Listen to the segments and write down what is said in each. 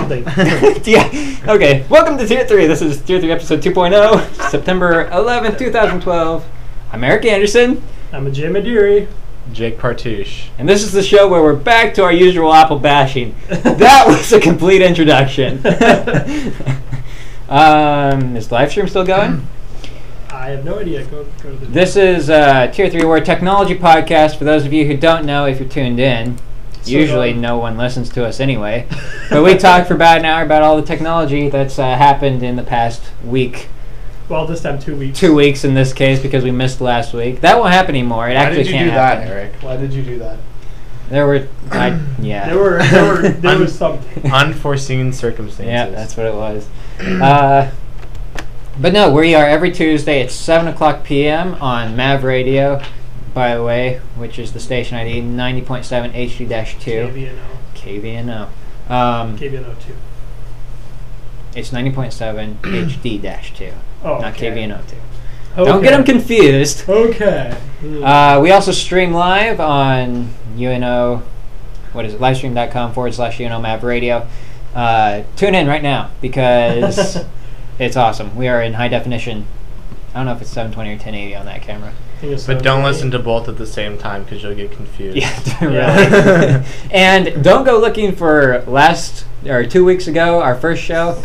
something. Yeah. Okay. Welcome to Tier 3. This is Tier 3 episode 2.0, September 11th, 2012. I'm Eric Anderson. I'm a Jay Madiri. Jake Partouche. And this is the show where we're back to our usual Apple bashing. That was a complete introduction. Is the live stream still going? I have no idea. Go to the... This is Tier 3. We're a technology podcast. For those of you who don't know, if you're tuned in, usually no one listens to us anyway. But we talk for about an hour about all the technology that's happened in the past week. Well, this time 2 weeks. 2 weeks in this case because we missed last week. That won't happen anymore. It Why actually did you can't do happen. that, Eric? Why did you do that? There were, yeah. There was something. Unforeseen circumstances. Yeah, that's what it was. But no, we are every Tuesday at 7 o'clock p.m. on MAV Radio, by the way, which is the station ID 90.7 HD-2. KVNO. KVNO 2. It's 90.7 HD-2. Oh, not okay. KVNO 2. Okay. Don't get them confused. Okay. We also stream live on UNO, livestream.com/UNO MAV Radio. Tune in right now because it's awesome. We are in high definition. I don't know if it's 720 or 1080 on that camera. But don't listen to both at the same time because you'll get confused. Yeah, really. And don't go looking for 2 weeks ago, our first show.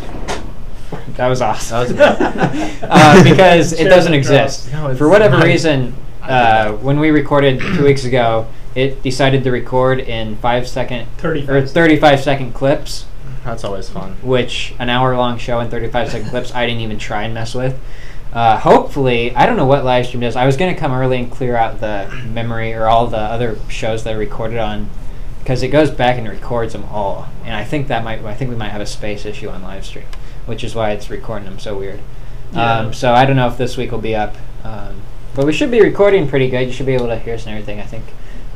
That was awesome. Because it doesn't exist. No, for whatever reason, when we recorded 2 weeks ago, it decided to record in 35-second clips. That's always fun. Which an hour-long show in 35-second clips, I didn't even try and mess with. Hopefully, I don't know what Livestream does. I was going to come early and clear out the memory or all the other shows that I recorded on, because it goes back and records them all. And I think we might have a space issue on Livestream, which is why it's recording them so weird. Yeah. So I don't know if this week will be up, but we should be recording pretty good. You should be able to hear us and everything. I think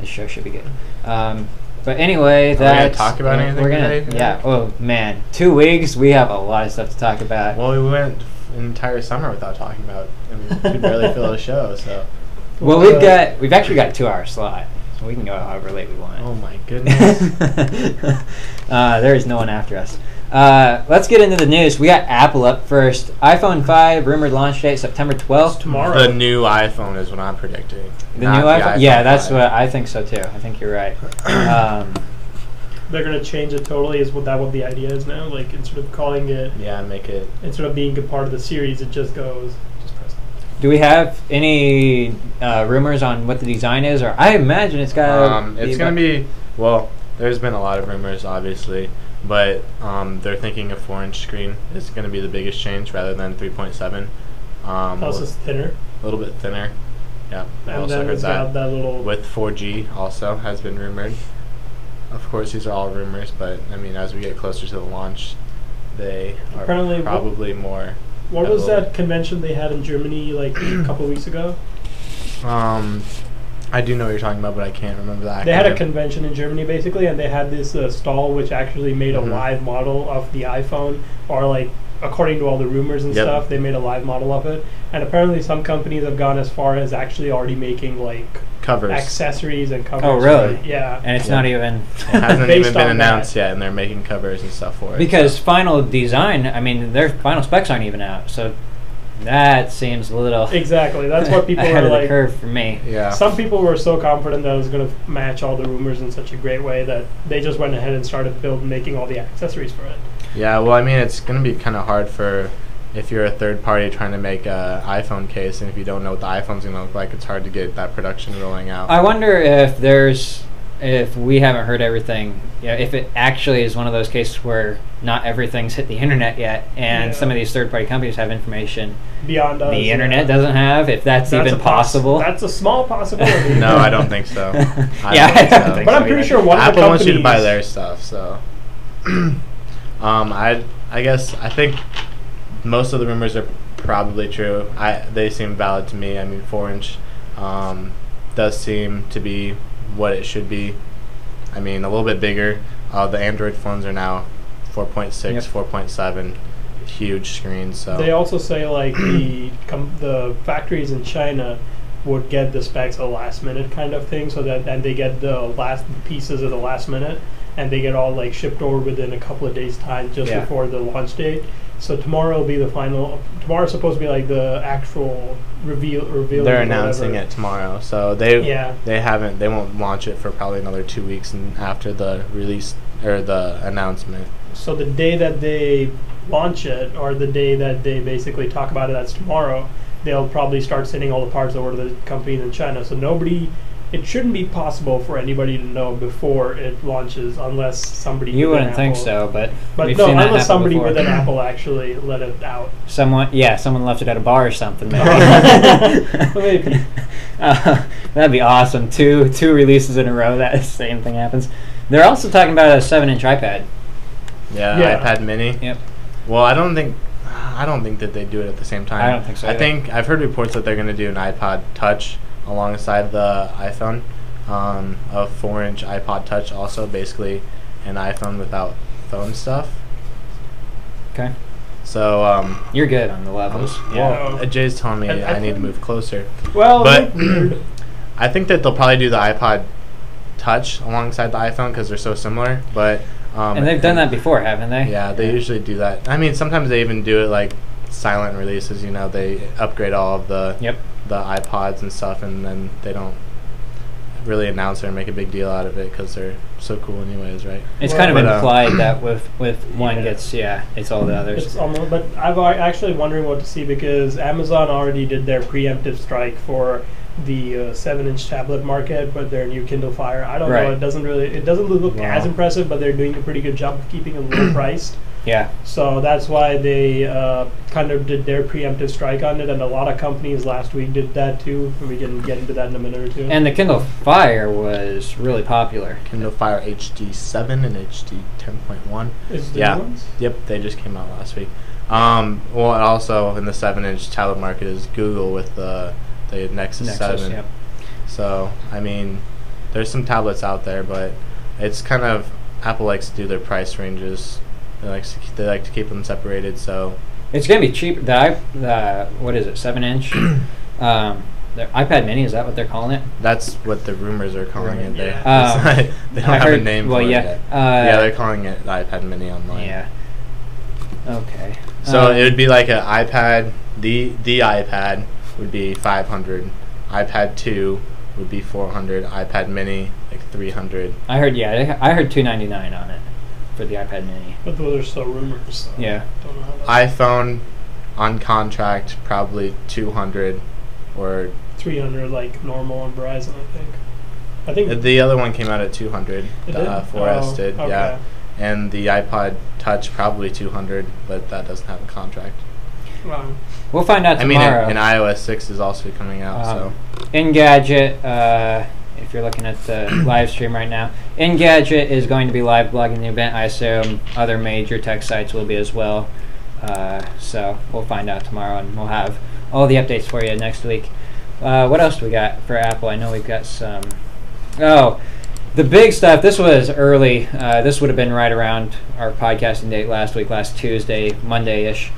this show should be good. But anyway, that's... talk about anything today? Yeah. Oh man, 2 weeks. We have a lot of stuff to talk about. Well, we went an entire summer without talking about. I mean, we could barely fill a show. So. Well, we've actually got a 2-hour slot, so we can go however late we want. Oh my goodness. There is no one after us. Let's get into the news. We got Apple up first. iPhone 5 rumored launch date September 12th. Tomorrow. The new iPhone is what I'm predicting. The new iPhone? Yeah, that's 5. What I think so too. I think you're right. They're going to change it totally. Is what the idea is now? Like, instead of calling it... Yeah, make it... Instead of being a part of the series, it just goes... Just press it. Do we have any rumors on what the design is? Or I imagine it's got it's going to be... Well, there's been a lot of rumors, obviously. But they're thinking a 4-inch screen is going to be the biggest change rather than 3.7. Plus it's thinner. A little bit thinner. Yeah, I And also then heard it's got that little... With 4G also has been rumored. Of course, these are all rumors, but I mean, as we get closer to the launch, they are Apparently, probably more... What was that convention they had in Germany like a couple of weeks ago? I do know what you're talking about, but I can't remember that. They had a convention in Germany, basically, and they had this stall which actually made a live model of the iPhone, or like, according to all the rumors and stuff, they made a live model of it. And apparently some companies have gone as far as actually already making, like, covers, accessories and covers. Oh, really? Yeah. And it's not even... It hasn't even been announced yet, and they're making covers and stuff for it. Because final design, I mean, their final specs aren't even out, so... That seems a little... Exactly. That's what people ahead were of like... the curve for me. Yeah. Some people were so confident that it was going to match all the rumors in such a great way that they just went ahead and started making all the accessories for it. Yeah, well, I mean, it's going to be kind of hard for... If you're a third party trying to make an iPhone case, and if you don't know what the iPhone's going to look like, it's hard to get that production rolling out. I wonder if we haven't heard everything, if it actually is one of those cases where not everything's hit the internet yet, and some of these third-party companies have information beyond us, the internet doesn't have, if that's even possible. That's a small possibility. No, I don't think so. I don't think but so I'm pretty either. sure one of the Apple wants companies... you to buy their stuff, so... I guess, I think most of the rumors are probably true. They seem valid to me. I mean, 4-inch does seem to be what it should be. I mean, a little bit bigger. The Android phones are now 4.6, 4.7, huge screens. So they also say like the factories in China would get the specs at the last minute kind of thing, so that and they get the last pieces at the last minute, and they get all like shipped over within a couple of days' time just before the launch date. So tomorrow will be the final. Tomorrow's supposed to be like the actual reveal. They're announcing it tomorrow, so they won't launch it for probably another 2 weeks and after the release or the announcement. So the day that they launch it, or the day that they basically talk about it, that's tomorrow. They'll probably start sending all the parts over to the companies in China. So it shouldn't be possible for anybody to know before it launches, unless somebody. You wouldn't think so, but no, unless somebody with an Apple actually let it out. Someone left it at a bar or something. Maybe. Maybe. That'd be awesome. Two releases in a row, that same thing happens. They're also talking about a 7-inch iPad. Yeah, iPad Mini. Yep. Well, I don't think that they do it at the same time. I don't think so. I've heard reports that they're going to do an iPod Touch alongside the iPhone, a 4-inch iPod Touch, also basically an iPhone without phone stuff. Okay. So you're good on the levels. Well, Jay's telling me I need to move closer. Well, but I think that they'll probably do the iPod Touch alongside the iPhone because they're so similar. But and they've done that before, haven't they? Yeah, they usually do that. I mean, sometimes they even do it like silent releases. You know, they upgrade all of the iPods and stuff, and then they don't really announce it or make a big deal out of it because they're so cool anyways, right? It's kind of implied that with one gets it's all the others. It's almost, but I'm actually wondering what to see, because Amazon already did their preemptive strike for the 7-inch tablet market, but their new Kindle Fire, I don't know. It doesn't look as impressive, but they're doing a pretty good job of keeping it low priced. Yeah. So that's why they kind of did their preemptive strike on it, and a lot of companies last week did that too. We can get into that in a minute or two. And the Kindle Fire was really popular. Kindle Fire HD 7 and HD 10.1. Is the new ones? Yep, they just came out last week. Well, also in the 7-inch tablet market is Google with the Nexus 7. Yep. So, I mean, there's some tablets out there, but it's kind of, Apple likes to do their price ranges. They like to keep them separated, so it's gonna be cheap. The what is it, 7-inch? The iPad Mini, is that what they're calling it? That's what the rumors are calling it. They don't have a name for it yet. They're calling it the iPad Mini online. Yeah. Okay. So it would be like an iPad. The iPad would be $500. iPad 2 would be $400. iPad Mini like $300. I heard $299 on it for the iPad Mini. But those are still rumors. So yeah. Don't know how iPhone on contract probably $200 or $300 like normal on Verizon. I think the other one came out at $200. It did? 4S did. Okay. Yeah. And the iPod Touch probably $200, but that doesn't have a contract. Wow. We'll find out tomorrow. I mean, and iOS 6 is also coming out. So Engadget, if you're looking at the live stream right now, Engadget is going to be live blogging the event. I assume other major tech sites will be as well. So we'll find out tomorrow, and we'll have all the updates for you next week. What else do we got for Apple? I know we've got some. Oh, the big stuff. This was early. This would have been right around our podcasting date last week, last Tuesday, Monday-ish.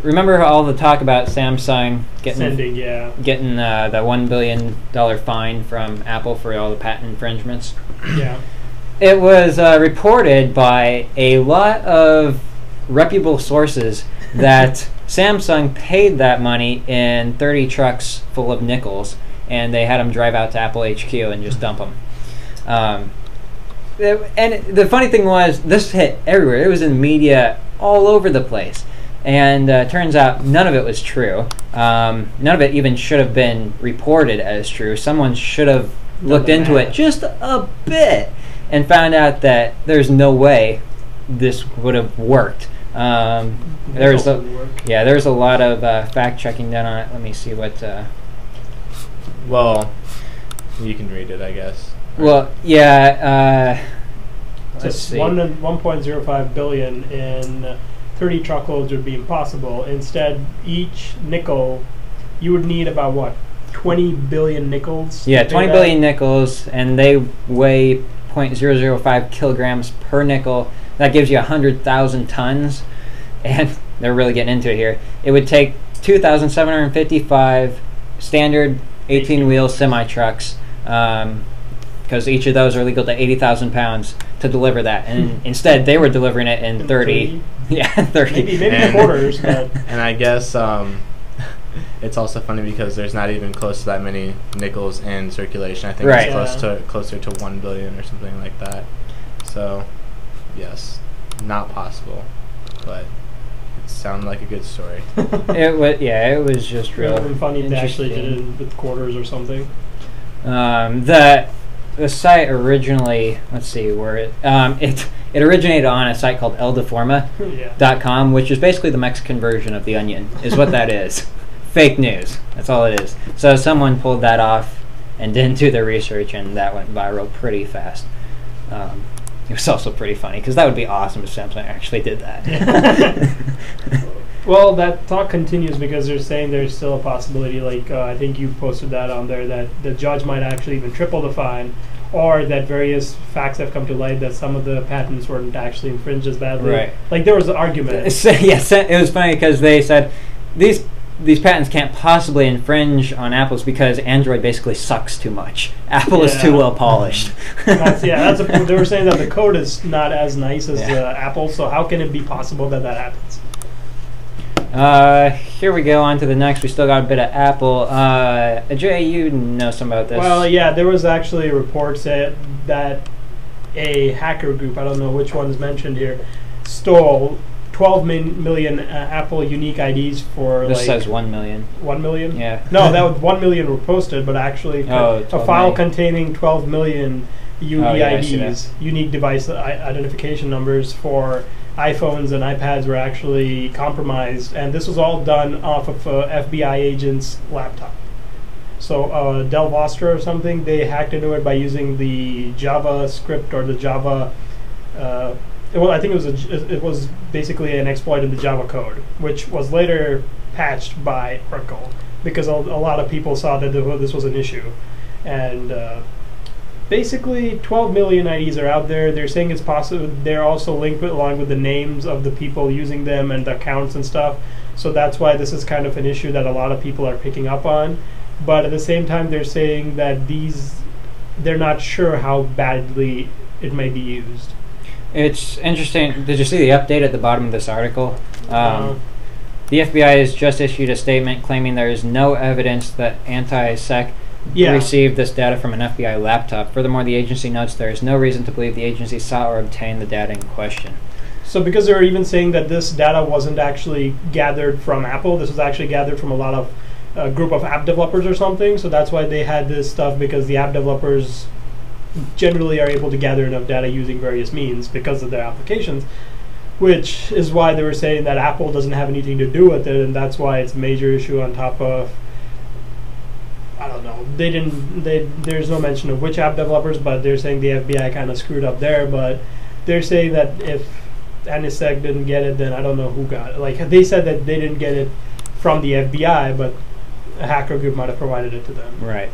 Remember all the talk about Samsung getting the $1 billion fine from Apple for all the patent infringements? Yeah. It was reported by a lot of reputable sources that Samsung paid that money in 30 trucks full of nickels, and they had them drive out to Apple HQ and just dump them. And the funny thing was, this hit everywhere. It was in media all over the place. And turns out none of it was true. None of it even should have been reported as true. Someone should have looked into it just a bit and found out that there's no way this would have worked. There's a lot of fact checking done on it. Let me see what. Well, you can read it, I guess. Well, yeah. Let's see. 1.05 billion in 30 truckloads would be impossible. Instead, each nickel, you would need about what, 20 billion nickels? Yeah, 20 billion nickels, and they weigh 0.005 kilograms per nickel. That gives you 100,000 tons, and they're really getting into it here. It would take 2,755 standard 18-wheel semi-trucks, because each of those are legal to 80,000 pounds to deliver that, and instead they were delivering it in 30. Yeah, 30. Maybe quarters, but and I guess it's also funny because there's not even close to that many nickels in circulation. I think Right. it's closer to 1 billion or something like that. So, yes, not possible, but it sounded like a good story. It was just it real would have been funny if they actually did interesting. it with quarters or something. The site originally, let's see where it originated on a site called eldeforma.com, Yeah. which is basically the Mexican version of The Onion, is what that is. Fake news. That's all it is. So someone pulled that off and didn't do their research, and that went viral pretty fast. It was also pretty funny, because that would be awesome if Samsung actually did that. Well, that talk continues because they're saying there's still a possibility, like I think you posted that on there, that the judge might actually even triple the fine, or that various facts have come to light that some of the patents weren't actually infringed as badly. Right. Like there was an argument. Yes, it was funny because they said these patents can't possibly infringe on Apple's because Android basically sucks too much. Apple is too Yeah. well polished. They were saying that the code is not as nice as Apple, so how can it be possible that happens? Here we go on to the next. We still got a bit of Apple. Jay, you know some about this. Well, yeah, there was actually a report said that a hacker group, I don't know which one is mentioned here, stole 12 million Apple unique IDs for this like says 1 million. 1 million? Yeah. No, that was 1 million were posted, but actually a 12 file million. containing 12 million I see UDIDs, unique device identification numbers for iPhones and iPads were actually compromised, and this was all done off of FBI agent's laptop. So Del Vostra or something, they hacked into it by using the JavaScript or the Java. Well, I think it was basically an exploit in the Java code, which was later patched by Oracle because a lot of people saw that this was an issue, and basically 12 million IDs are out there. They're saying it's possible. They're also linked along with the names of the people using them and the accounts and stuff. So that's why this is kind of an issue that a lot of people are picking up on. But at the same time, they're saying that they're not sure how badly it may be used. It's interesting. Did you see the update at the bottom of this article? Uh, The FBI has just issued a statement claiming there is no evidence that anti-sec received this data from an FBI laptop. Furthermore, the agency notes there is no reason to believe the agency saw or obtained the data in question. So because they were even saying that this data wasn't actually gathered from Apple, this was actually gathered from a lot of group of app developers or something. So that's why they had this stuff, because the app developers generally are able to gather enough data using various means because of their applications, which is why they were saying that Apple doesn't have anything to do with it, and that's why it's a major issue on top of, I don't know, there's no mention of which app developers, but they're saying the FBI kind of screwed up there. But they're saying that if NSEC didn't get it, then I don't know who got it. Like, they said that they didn't get it from the FBI, but a hacker group might have provided it to them. Right.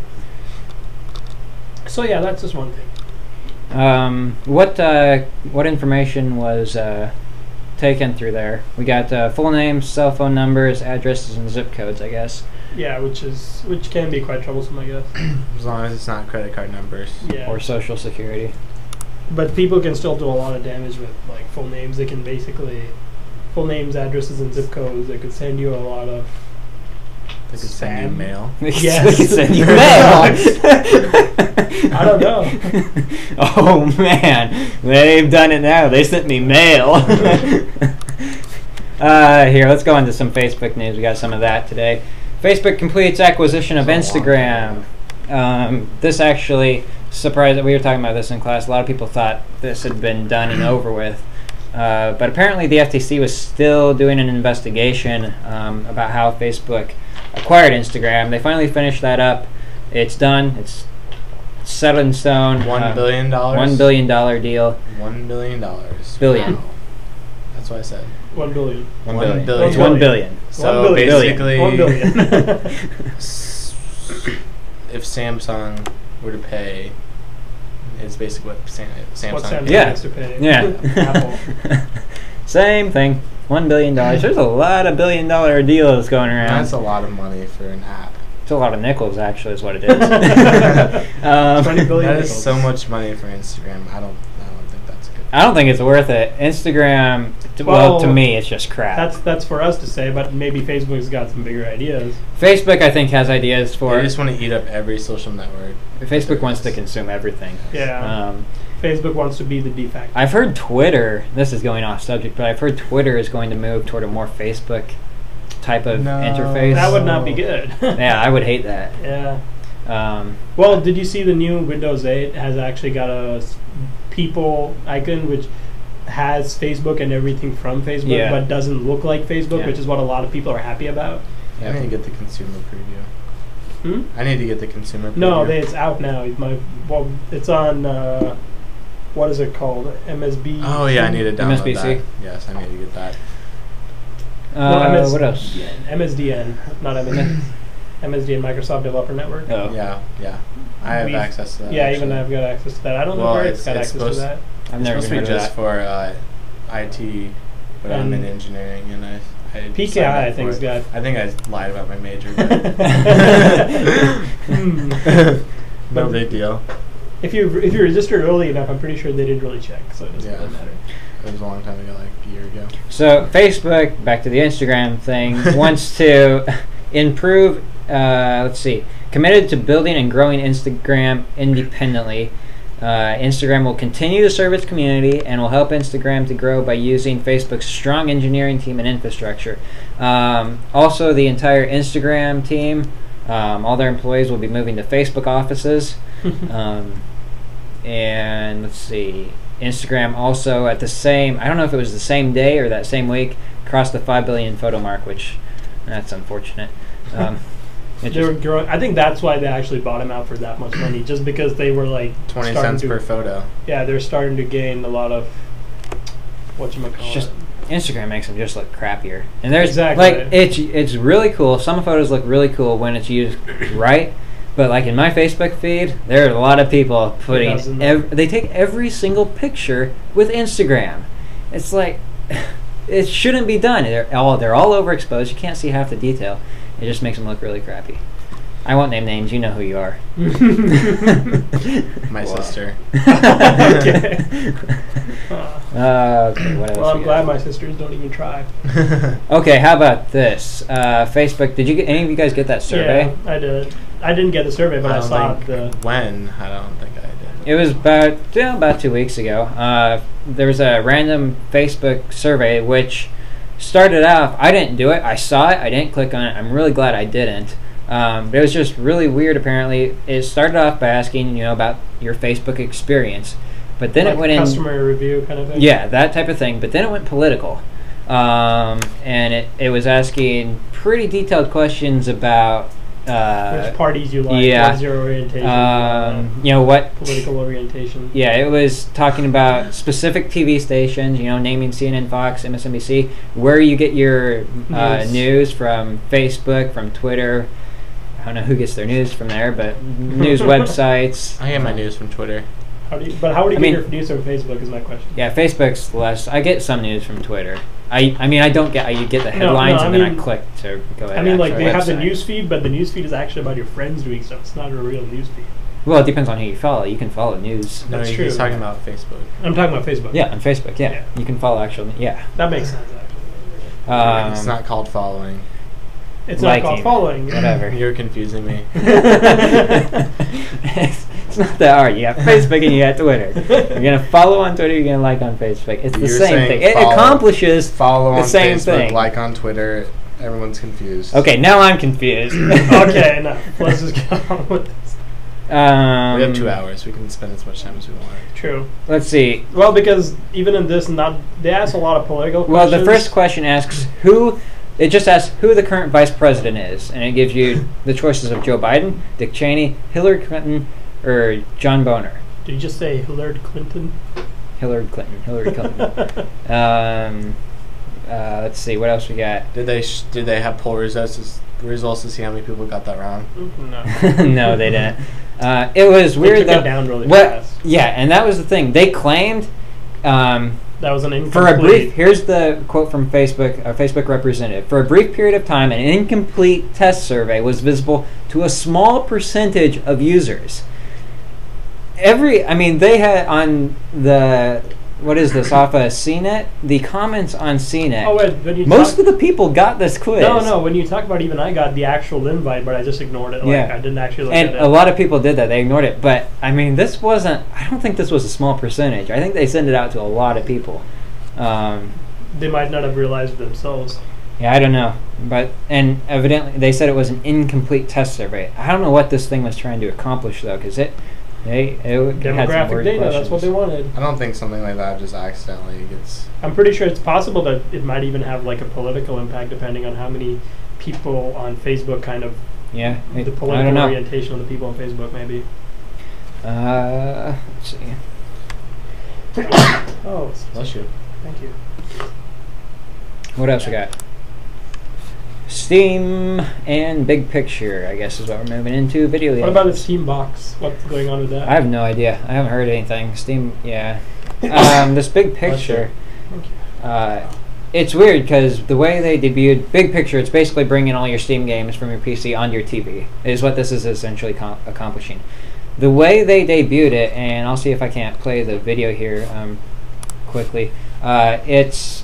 So yeah, that's just one thing. What information was taken through there? We got full names, cell phone numbers, addresses, and zip codes, I guess. Yeah, which can be quite troublesome, I guess. As long as it's not credit card numbers. Yeah. Or social security. But people can still do a lot of damage with like full names. They can basically full names, addresses, and zip codes. They could send you a lot of. They could send you Spam? mail. Yes. They can send you mail. I don't know. Oh man, they've done it now. They sent me mail. Here, let's go into some Facebook news. We got some of that today. Facebook completes acquisition of Instagram. This actually surprised that we were talking about this in class. A lot of people thought this had been done and over with. But apparently the FTC was still doing an investigation about how Facebook acquired Instagram. They finally finished that up. It's done. It's set in stone. $1 billion? $1 billion deal. $1 billion. Billion. Wow. That's what I said. 1 billion. 1 $1 billion. billion. It's 1 billion. So 1 billion. basically, 1 billion. if Samsung were to pay, it's basically what Samsung. What Samsung Yeah. has to pay. Yeah. Apple. Same thing. $1 billion. There's a lot of $1 billion deals going around. That's a lot of money for an app. It's still a lot of nickels, actually, is what it is. 20 billion That is nickels. so much money for Instagram. I don't think that's good. I don't think it's worth it. Instagram, well, to me, it's just crap. That's for us to say, but maybe Facebook's got some bigger ideas. Facebook, I think, has ideas for. They just want to eat up every social network. Facebook wants to consume everything. Yeah. Facebook wants to be the de facto. I've heard Twitter. This is going off subject, but I've heard Twitter is going to move toward a more Facebook type of interface. That would not be good. Yeah, I would hate that. Yeah. Um, Well, did you see the new Windows 8 has actually got a people icon which has Facebook and everything from Facebook, Yeah. but doesn't look like Facebook, Yeah. which is what a lot of people are happy about. I need to get the consumer preview. I need to get the consumer preview. No, it's out now. It's on. What is it called? MSB. Oh yeah, I need to download MSBC. that. Yes, I need to get that. what else? MSDN, not MSDN. MSDN, Microsoft Developer Network. Oh. Yeah. I have access to that. Yeah, actually. even I've got access to that. I don't know where it's got access to supposed- that. I've It's never supposed to be heard of just that. for IT, but I'm in engineering, and I PKI, signed up I for think, it. has got. I think I lied about my major. But no big deal. If you registered early enough, I'm pretty sure they didn't really check, so it doesn't Yeah. really matter. It was a long time ago, like a year ago. So Facebook, back to the Instagram thing, wants to improve. Let's see, committed to building and growing Instagram independently. Instagram will continue to serve its community and will help Instagram to grow by using Facebook's strong engineering team and infrastructure. Also, the entire Instagram team, all their employees will be moving to Facebook offices. And let's see, Instagram also at the same, I don't know if it was the same day or that same week, crossed the 5 billion photo mark, which that's unfortunate. They were growing. I think that's why they actually bought him out for that much money, just because they were like 20 cents per photo. Yeah, they're starting to gain a lot of whatchamacallit. Just Instagram makes them just look crappier, and there's Exactly. like it's really cool. Some photos look really cool when it's used right, but like in my Facebook feed, there are a lot of people putting they take every single picture with Instagram. It's like it shouldn't be done. They're all overexposed. You can't see half the detail. It just makes them look really crappy. I won't name names. You know who you are. My sister. Okay. Okay, what else? Well, I'm we glad got? my sisters don't even try. Okay, how about this? Facebook. Did you get any of you guys get that survey? Yeah, I did. I didn't get the survey, but I saw the. When? I don't think I did. It was about 2 weeks ago. There was a random Facebook survey which started off. I didn't do it. I saw it. I didn't click on it. I'm really glad I didn't. But it was just really weird. Apparently, it started off by asking about your Facebook experience, but then like it went customer review kind of thing. Yeah, that type of thing. But then it went political, and it was asking pretty detailed questions about which parties you like, yeah. what's your orientation, what political orientation. Yeah, it was talking about specific TV stations, naming CNN, Fox, MSNBC, where you get your news from Facebook, from Twitter. I don't know who gets their news from there, but news websites. I get my news from Twitter. How would you get your news from Facebook is my question. Yeah, Facebook's less. I get some news from Twitter. I get the headlines and then I click to go ahead. They have the news feed, but the news feed is actually about your friends doing stuff. It's not a real news feed. Well, it depends on who you follow. You can follow news. No, That's true. He's talking about Facebook. I'm talking about Facebook. Yeah, on Facebook. Yeah, you can follow actually. Yeah, that makes sense. Actually, it's not called following. It's not called following. Whatever. You're confusing me. It's not that hard. You got Facebook and you got Twitter. You're gonna follow on Twitter. You're gonna like on Facebook. It's the same thing. It accomplishes follow the same Facebook, thing. like on Twitter. Everyone's confused. Okay, now I'm confused. Okay, no. Let's just get on with this. We have 2 hours. We can spend as much time as we want. True. Let's see. Well, because even in this, they ask a lot of political questions. Well, the first question asks who. It just asks who the current vice president is, and it gives you the choices of Joe Biden, Dick Cheney, Hillary Clinton, or John Boehner. Did you just say Hillary Clinton? Hillary Clinton. Let's see, what else we got? Did they have poll results to see how many people got that wrong? No. No, they didn't. It was weird took though. it down really fast. Yeah, and that was the thing. They claimed That was an For incomplete. a brief, here's the quote from Facebook, a Facebook representative. For a brief period of time, an incomplete test survey was visible to a small percentage of users. They had on the, what is this, off of CNET? The comments on CNET. Oh, wait, when you Most of the people got this quiz. No, when you talk about, even I got the actual invite, but I just ignored it. Like, Yeah. I didn't actually look And at it. a lot of people did that. They ignored it. But, I mean, this wasn't, I don't think this was a small percentage. I think they sent it out to a lot of people. They might not have realized it themselves. Yeah, I don't know. And evidently, they said it was an incomplete test survey. I don't know what this thing was trying to accomplish, though, because it had some Demographic weird data, questions. that's what they wanted. I don't think something like that just accidentally gets. I'm pretty sure it's possible that it might even have like a political impact depending on how many people on Facebook kind of, Yeah, the I don't political know. orientation of the people on Facebook maybe. Let's see. Oh, Bless you. thank you. What else we got? Steam and Big Picture, I guess, is what we're moving into. Video What games. about the Steam box? What's going on with that? I have no idea. I haven't heard anything. Steam, yeah. This Big Picture, Thank you. it's weird because the way they debuted Big Picture, it's basically bringing all your Steam games from your PC onto your TV, is what this is essentially accomplishing. The way they debuted it, and I'll see if I can't play the video here quickly, it's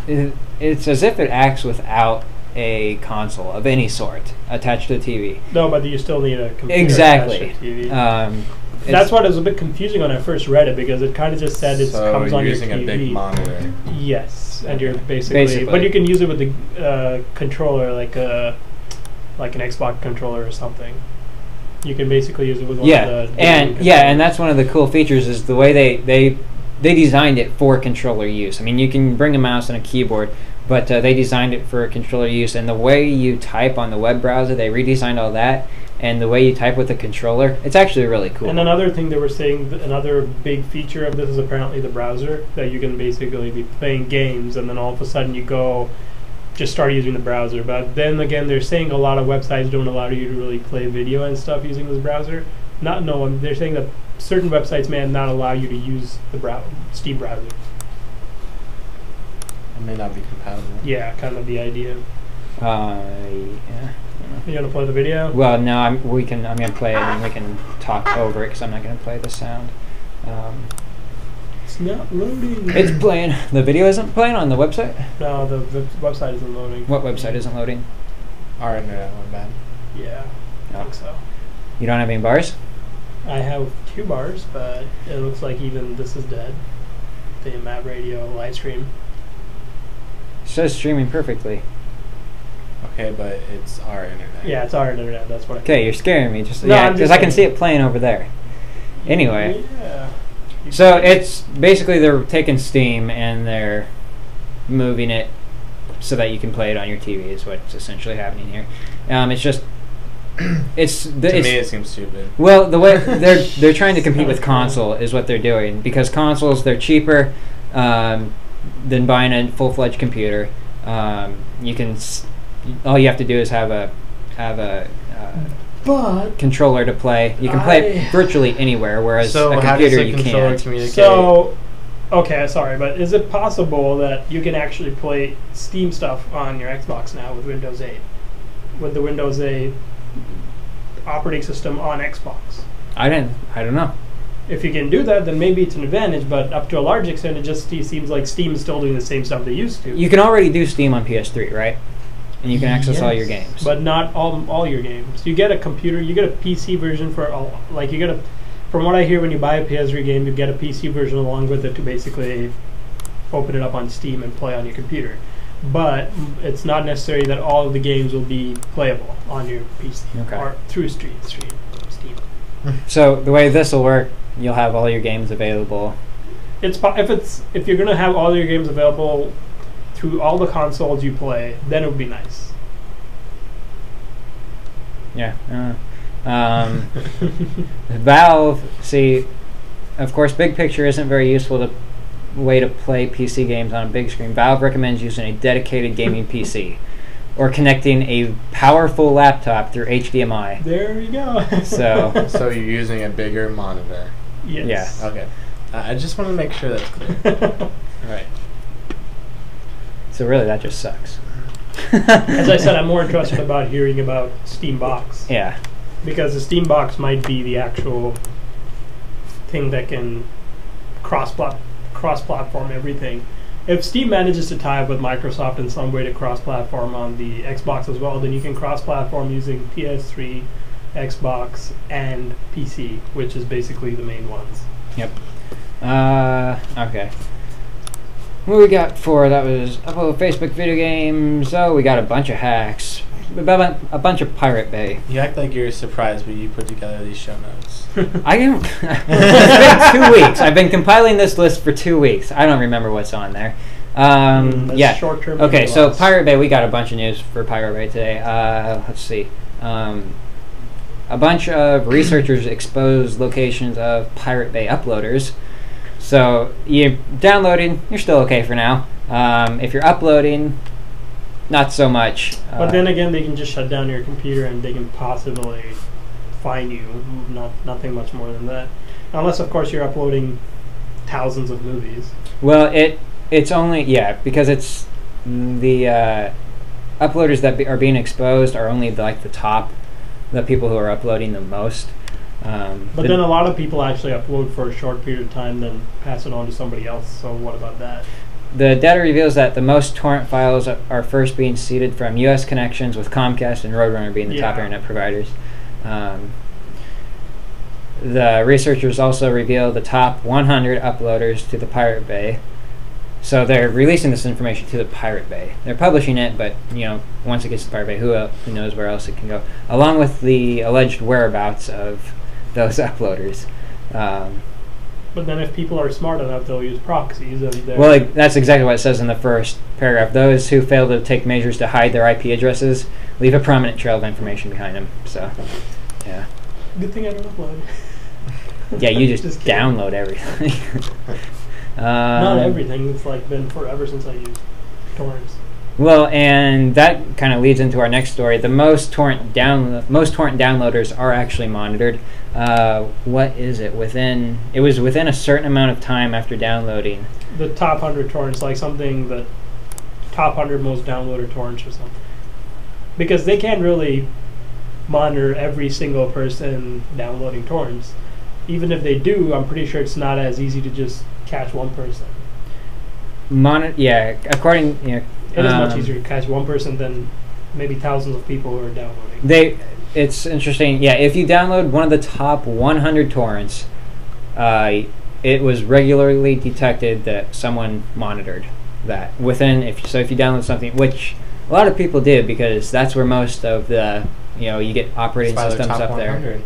as if it acts without a console of any sort attached to the TV. No, but you still need a computer Exactly. attached to your TV. That's That's what was a bit confusing when I first read it because it kind of just said it So comes you're on your using TV. a big monitor. Yes, and you're basically, but you can use it with the controller, like an Xbox controller or something. You can basically use it with one of the and that's one of the cool features is the way they designed it for controller use. I mean, you can bring a mouse and a keyboard, but they designed it for controller use. And the way you type on the web browser, they redesigned all that. And the way you type with the controller, it's actually really cool. And another thing they were saying, another big feature of this is apparently the browser, that you can basically be playing games and then all of a sudden you just start using the browser. But then again, they're saying a lot of websites don't allow you to really play video and stuff using this browser. They're saying that certain websites may not allow you to use the Steam browser. It may not be compatible. Yeah, kind of the idea. Yeah. You want to play the video? Well, no, I'm gonna play it and we can talk over it because I'm not gonna play the sound. It's not loading. It's playing. The video isn't playing on the website. No, the website isn't loading. What website isn't loading? Our internet went bad. Yeah, I think so. You don't have any bars? I have 2 bars, but it looks like even this is dead. The Map Radio live stream. It says streaming perfectly. Okay, but it's our internet. Yeah, it's our internet. That's what. Okay, you're scaring me. Just No, yeah, I'm because just I can see saying. it playing over there. Anyway, Yeah. so it's basically they're taking Steam and they're moving it so that you can play it on your TV. Is what's essentially happening here. It's just To me, it seems stupid. well, the way they're trying to compete with console is what they're doing because consoles they're cheaper than buying a full-fledged computer. You can all you have to do is have a But controller to play. You can play it virtually anywhere, whereas So a how does computer the you controller can't. communicate? so, okay, sorry, but is it possible that you can actually play Steam stuff on your Xbox now with Windows 8, with the Windows 8 operating system on Xbox? I don't know. If you can do that, then maybe it's an advantage. But up to a large extent, it just seems like Steam is still doing the same stuff they used to. You can already do Steam on PS3, right? And you can access all your games. but not all your games. You get a computer, you get a PC version for all. Like you get a, from what I hear, when you buy a PS3 game, you get a PC version along with it to basically open it up on Steam and play on your computer. But it's not necessary that all of the games will be playable on your PC Okay. or through Steam. So the way this will work, you'll have all your games available. If you're gonna have all your games available through all the consoles you play, then it would be nice. Yeah. Valve, see, of course, Big Picture isn't very useful way to play PC games on a big screen. Valve recommends using a dedicated gaming PC or connecting a powerful laptop through HDMI. There you go. So So you're using a bigger monitor. Yes. Yeah. Okay. I just want to make sure that's clear. Right. So really, that just sucks. As I said, I'm more interested about hearing about Steambox. Yeah. Because the Steambox might be the actual thing that can cross-platform everything. If Steam manages to tie up with Microsoft in some way to cross-platform on the Xbox as well, then you can cross-platform using PS3, Xbox, and PC, which is basically the main ones. Yep. Okay. What we got for that was Facebook video games. Oh, we got a bunch of hacks. About a bunch of Pirate Bay. You act like you're surprised when you put together these show notes. I am. It's been 2 weeks. I've been compiling this list for 2 weeks. I don't remember what's on there. Yeah. Short-term. Okay, so Pirate Bay. We got a bunch of news for Pirate Bay today. Let's see. A bunch of researchers exposed locations of Pirate Bay uploaders. So you're downloading, you're still okay for now. If you're uploading, not so much. But then again, they can just shut down your computer and they can possibly fine you. Nothing much more than that. Unless, of course, you're uploading thousands of movies. Well, it's only, because it's the uploaders that are being exposed are only like the people who are uploading the most. But then a lot of people actually upload for a short period of time, then pass it on to somebody else. So what about that? The data reveals that the most torrent files are first being seeded from U.S. connections, with Comcast and Roadrunner being the top internet providers. The researchers also reveal the top 100 uploaders to the Pirate Bay. So they're releasing this information to the Pirate Bay. They're publishing it, but once it gets to the Pirate Bay, who knows where else it can go? Along with the alleged whereabouts of those uploaders. But then if people are smart enough, they'll use proxies. Well, that's exactly what it says in the first paragraph. Those who fail to take measures to hide their IP addresses leave a prominent trail of information behind them. So, yeah. Good thing I don't upload. Yeah, you just download everything. Not everything. It's been forever since I used torrents. Well, and that kind of leads into our next story. The most torrent downloaders are actually monitored. What is it? It was within a certain amount of time after downloading. The top 100 torrents, something the top 100 most downloaded torrents or something. Because they can't really monitor every single person downloading torrents. Even if they do, I'm pretty sure it's not as easy to just catch one person. According it is much easier to catch one person than maybe thousands of people who are downloading. It's interesting. Yeah, if you download one of the top 100 torrents, it was regularly detected that someone monitored that if you download something, which a lot of people did, because that's where most of the you get operating systems up there.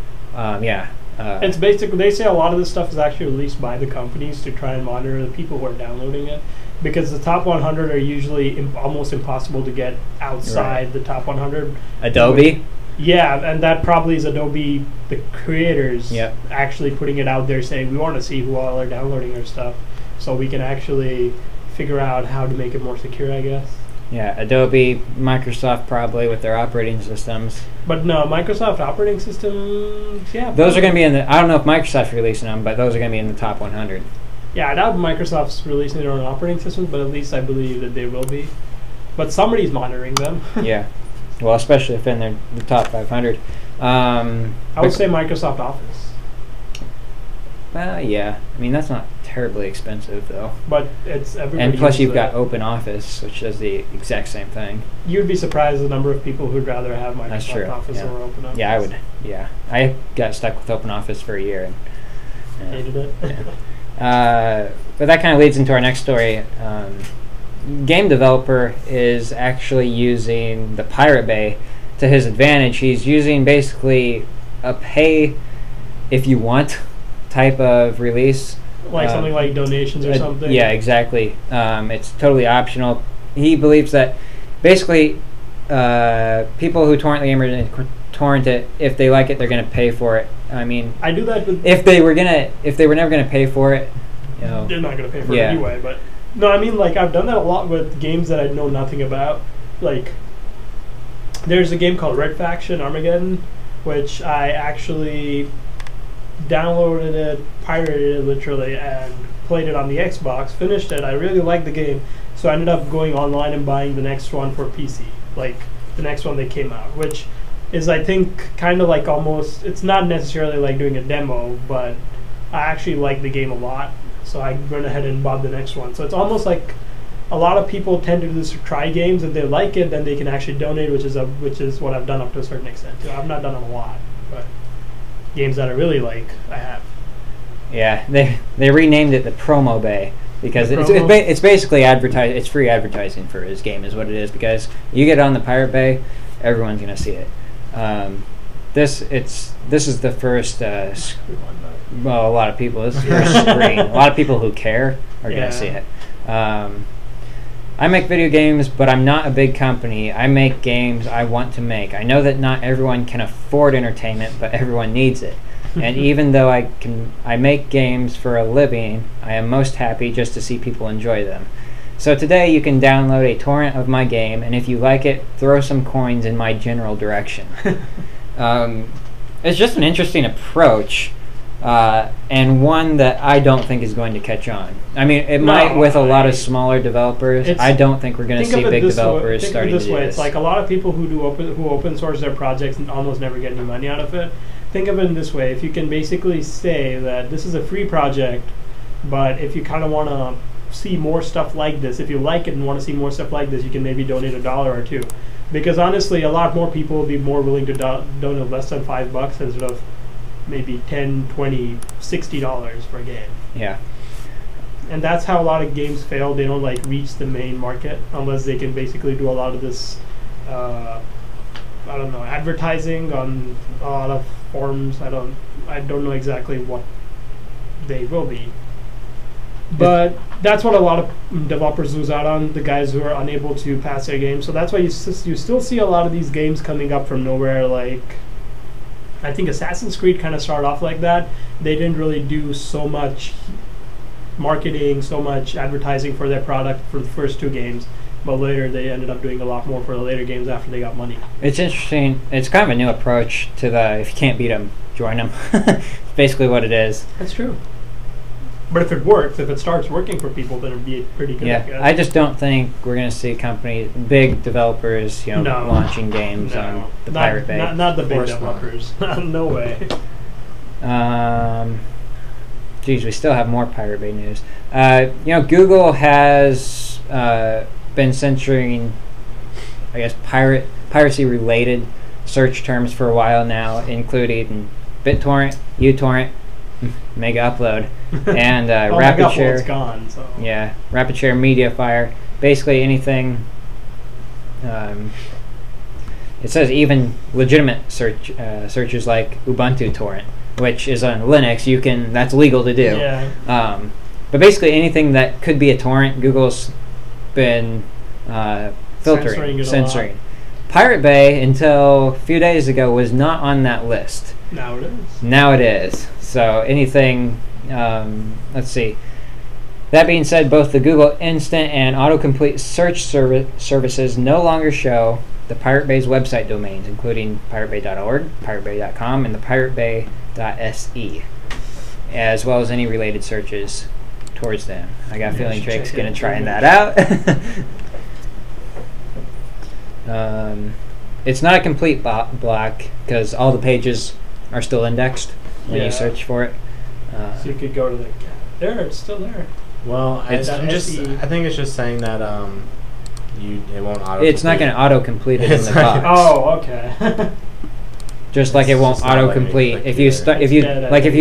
It's basically, they say a lot of this stuff is actually released by the companies to try and monitor the people who are downloading it, because the top 100 are usually almost impossible to get outside the top 100. Adobe? Yeah, and that probably is Adobe, the creators, actually putting it out there saying, we want to see who all are downloading our stuff, so we can actually figure out how to make it more secure, I guess. Yeah, Adobe, Microsoft probably with their operating systems. But no, Microsoft operating systems, those are going to be in the, I don't know if Microsoft's releasing them, but those are going to be in the top 100. Yeah, I doubt Microsoft's releasing their own operating systems, but at least I believe that they will be. But somebody's monitoring them. Yeah. Well, especially if in the top 500. I would say Microsoft Office. Yeah. I mean, that's not terribly expensive, though. But it's everybody. And plus, you've got OpenOffice, which does the exact same thing. You'd be surprised the number of people who'd rather have Microsoft Office or OpenOffice. Yeah, I would. Yeah, I got stuck with OpenOffice for a year and hated it. But that kind of leads into our next story. Game developer is actually using the Pirate Bay to his advantage. He's using basically a pay if you want type of release. Like something like donations or something? Yeah, exactly. It's totally optional. He believes that basically people who torrent the game are going to torrent it. If they like it, they're going to pay for it. I mean, I do that with... If they were never going to pay for it, they're not going to pay for it anyway, but... No, I mean, I've done that a lot with games that I know nothing about. There's a game called Red Faction Armageddon, which I actually downloaded it, pirated it literally, and played it on the Xbox. Finished it. I really liked the game, so I ended up going online and buying the next one for PC, like the next one that came out, which is, I think, kind of like almost. It's not necessarily like doing a demo, but I actually like the game a lot, so I went ahead and bought the next one. So it's almost like a lot of people tend to do this to try games. If they like it, then they can actually donate, which is what I've done up to a certain extent too. I've not done it a lot, but games that I really like, I have. Yeah, they renamed it the Promo Bay because The it's basically it's free advertising for his game is what it is, because you get on the Pirate Bay, everyone's gonna see it. This is the first. Well, a lot of people. This is the first screen. A lot of people who care are gonna see it. I make video games, but I'm not a big company. I make games I want to make. I know that not everyone can afford entertainment, but everyone needs it. And even though I make games for a living, I am most happy just to see people enjoy them. So today you can download a torrent of my game, and if you like it, throw some coins in my general direction. It's just an interesting approach. And one that I don't think is going to catch on. I mean, it might with a lot of smaller developers. I don't think we're going to see big developers starting to do this. It's like a lot of people who open source their projects and almost never get any money out of it. Think of it in this way: if you can basically say that this is a free project, but if you kind of want to see more stuff like this, if you like it and want to see more stuff like this, you can maybe donate $1 or $2. Because honestly, a lot more people will be more willing to donate less than $5 instead of maybe $10, $20, $60 for a game. Yeah. And that's how a lot of games fail. They don't like reach the main market unless they can basically do a lot of this, I don't know, advertising on a lot of forums. I don't know exactly what they will be. But that's what a lot of developers lose out on, the guys who are unable to pass their games. So that's why you still see a lot of these games coming up from nowhere, like I think Assassin's Creed kind of started off like that. They didn't really do so much marketing, so much advertising for their product for the first 2 games, but later they ended up doing a lot more for the later games after they got money. It's interesting. It's kind of a new approach to the if you can't beat them, join them. It's basically what it is. That's true. But if it works, if it starts working for people, then it'd be pretty good. Yeah, I just don't think we're going to see companies, big developers, launching games on the Pirate Bay. Not the big developers. No way. Geez, we still have more Pirate Bay news. Google has been censoring, I guess, piracy-related search terms for a while now, including BitTorrent, uTorrent, Mega Upload, and RapidShare. Gone, so. Yeah, RapidShare, MediaFire, basically anything. It says even legitimate searches like Ubuntu Torrent, which is on Linux. That's legal to do. Yeah. But basically anything that could be a torrent, Google's been censoring. Pirate Bay, until a few days ago, was not on that list. Now it is. Now it is. So anything, let's see. That being said, both the Google Instant and autocomplete search services no longer show the Pirate Bay's website domains, including piratebay.org, piratebay.com, and the piratebay.se, as well as any related searches towards them. I got a feeling Drake's going to try that out. It's not a complete block because all the pages are still indexed when you search for it. So you could go to there. It's still there. Well, I think it's just saying that it won't auto. It's not going to auto-complete it in the box. Oh, okay. Just like it won't auto-complete if you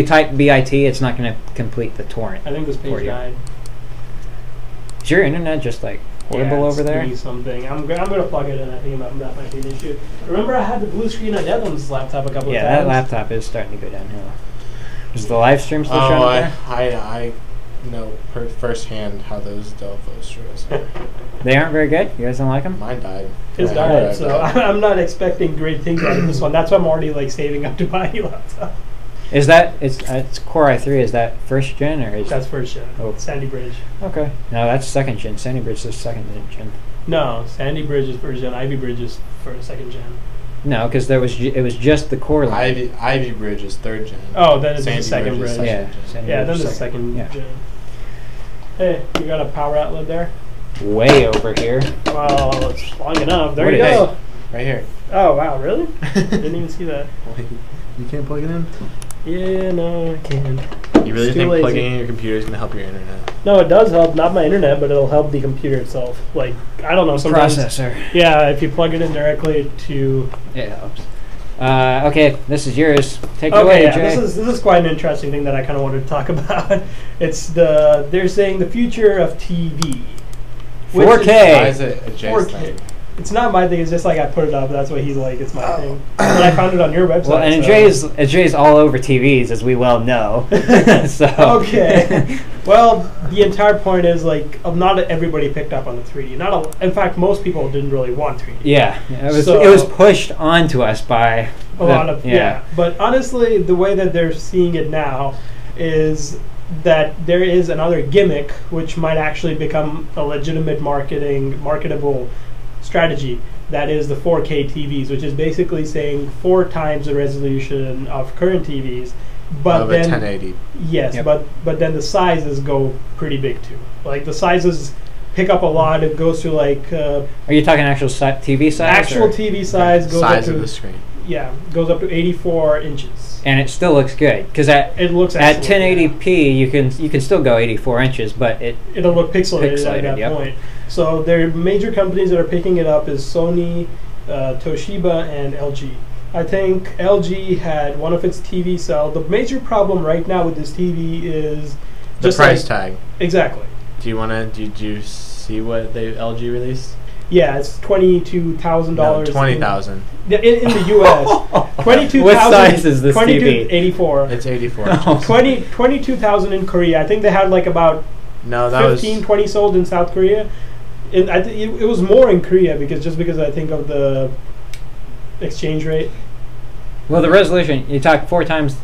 type BIT, it's not going to complete the torrent. I think this page died. Is your internet just like horrible over there? Doing something. I'm gonna plug it in. I think that might be an issue. Remember, I had the blue screen on Devlin's laptop a couple of times. Yeah, that laptop is starting to go downhill. Is the live stream still showing up there? I know firsthand how those Delphi shows are. They aren't very good? You guys don't like them? Mine died. His died, so I'm not expecting great things out of this one. That's why I'm already saving up to buy a laptop. Is that it's Core i3? Is that first gen or is that's first gen? Oh, Sandy Bridge. Okay, no, that's second gen. Sandy Bridge is second gen. No, Sandy Bridge is first gen. Ivy Bridge is for second gen. No, because it was just the core line. Ivy Bridge is 3rd gen. Oh, then it's the Sandy second Bridge is bridge. Yeah, second gen. Sandy Yeah, then Bridge the second. second Yeah. gen. Hey, you got a power outlet there? Way over here. Well, it's long enough. There What you is go. it? Right here. Oh, wow, really? Didn't even see that. You can't plug it in? Yeah, no, I can't. You really It's too think lazy. plugging in your computer is going to help your internet? No, it does help. Not my internet, but it'll help the computer itself. Like, I don't know, sometimes. Processor. Yeah, if you plug it in directly to. It helps. Okay, this is yours. Take it Okay, away, yeah, Jay. this is quite an interesting thing that I kind of wanted to talk about. They're saying the future of TV. which 4K. Why is it a Jay's 4K. thing? It's not my thing. It's just like I put it up. That's what he's like. It's my thing. And I found it on your website. Well, and so. Jay's all over TVs, as we well know. So Okay. Well, the entire point is like not everybody picked up on the 3D. In fact, most people didn't really want 3D. Yeah, So- it was pushed onto us by A lot of yeah. But honestly, the way that they're seeing it now is that there is another gimmick which might actually become a legitimate marketable strategy. That is the 4K TVs, which is basically saying 4 times the resolution of current TVs. But Of a then 1080. yes, Yep. but then the sizes go pretty big too. Like the sizes pick up a lot. It goes to like Are you talking actual TV size? actual or- TV size goes up Size to of the screen. goes up to 84 inches. And it still looks good because at It looks at excellent, yeah. 1080p you can still go 84 inches, but It'll look pixelated at Pixelated, that yep. point. So there are major companies that are picking it up is Sony, Toshiba, and LG. I think LG had one of its TV sell. The major problem right now with this TV is The just price like, tag. Exactly. Do you see what they LG released? Yeah, it's $22,000. No, 20,000. In the U.S. 22,000. What size is this 22, TV? 84. It's 84 Oh. inches. 22,000 in Korea. I think they had like about No, that 15, 20 sold in South Korea. And I it was more in Korea because I think of the exchange rate. Well, the resolution, you talk 4 times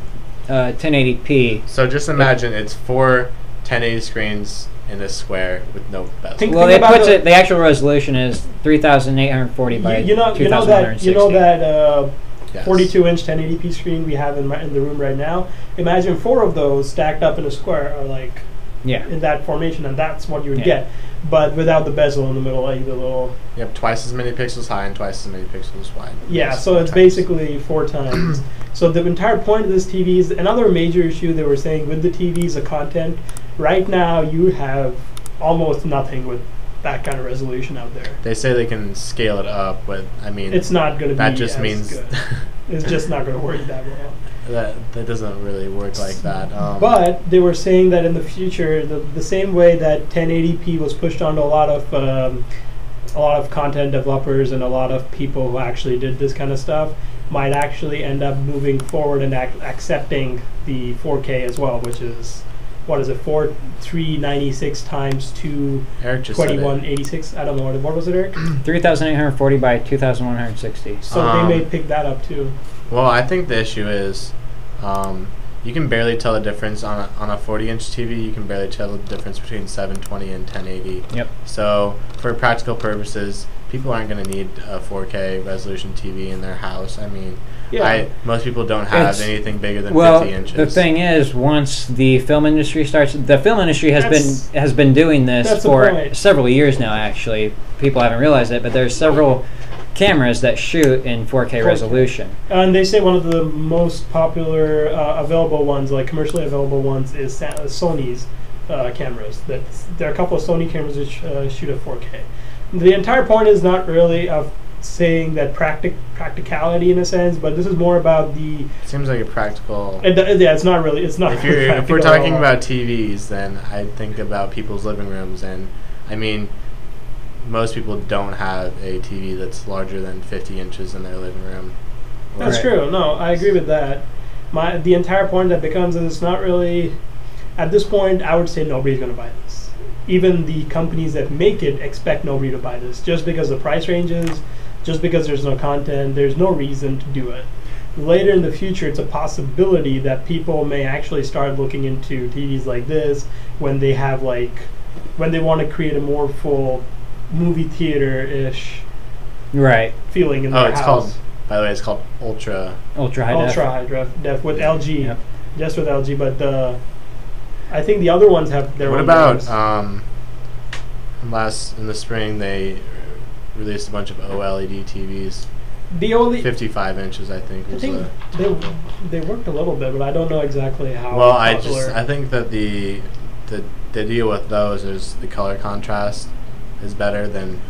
1080p. So just imagine it's 4 1080 screens in a square with no bezel. Think- Well, about the actual resolution is 3,840 by you know 2,160. that Yes. 42-inch 1080p screen we have in the room right now. Imagine 4 of those stacked up in a square are like Yeah. in that formation, and that's what you would Yeah. get, but without the bezel in the middle, like the little. You have twice as many pixels high and twice as many pixels wide. Yeah, Yes, so it's 4 times. basically 4 times. So the entire point of this TV is another major issue they were saying with the TVs, the content. Right now, you have almost nothing with that kind of resolution out there. They say they can scale it up, but I mean, It's not going to be that just as means good. It's just not going to work that well. that doesn't really work like that. But they were saying that in the future, the same way that 1080p was pushed onto a lot of content developers and a lot of people who actually did this kind of stuff, might actually end up moving forward and accepting the 4K as well, which is what is it, 396 times Eric just said it. 2186? I don't know what was it, Eric? 3,840 by 2,160. So they may pick that up too. Well, I think the issue is you can barely tell the difference on a 40-inch TV. You can barely tell the difference between 720 and 1080. Yep. So for practical purposes, people aren't going to need a 4K resolution TV in their house. I mean, Yeah. most people don't have It's- anything bigger than Well, 50 inches. the thing is, once the film industry starts, the film industry That's- has been doing this that's the for point. several years now. Actually, people haven't realized it, but there's several cameras that shoot in 4K 4K. resolution. And they say one of the most popular available ones, like commercially available ones, is Sony's cameras. There are a couple of Sony cameras which shoot at 4K. The entire point is not really of saying that practicality in a sense, but this is more about the. Seems like a practical. Yeah, it's not really. It's not. If really we're practical at talking all. about TVs, then I think about people's living rooms, and I mean, most people don't have a TV that's larger than 50 inches in their living room. That's Right. true. No, I agree with that. The entire point that becomes is it's not really. At this point, I would say nobody's going to buy this. Even the companies that make it expect nobody to buy this, just because the price ranges, just because there's no content. There's no reason to do it. Later in the future, it's a possibility that people may actually start looking into TVs like this when they have when they want to create a more full movie theater-ish Right. feeling in Oh, their it's house. called By the way, it's called Ultra Ultra high def with LG, Yep. just with LG. But I think the other ones have their What own about brands. in the spring they released a bunch of OLED TVs. The only 55 inches, I think. I Was think they worked a little bit, but I don't know exactly how. well, popular. I think that the deal with those is the color contrast is better than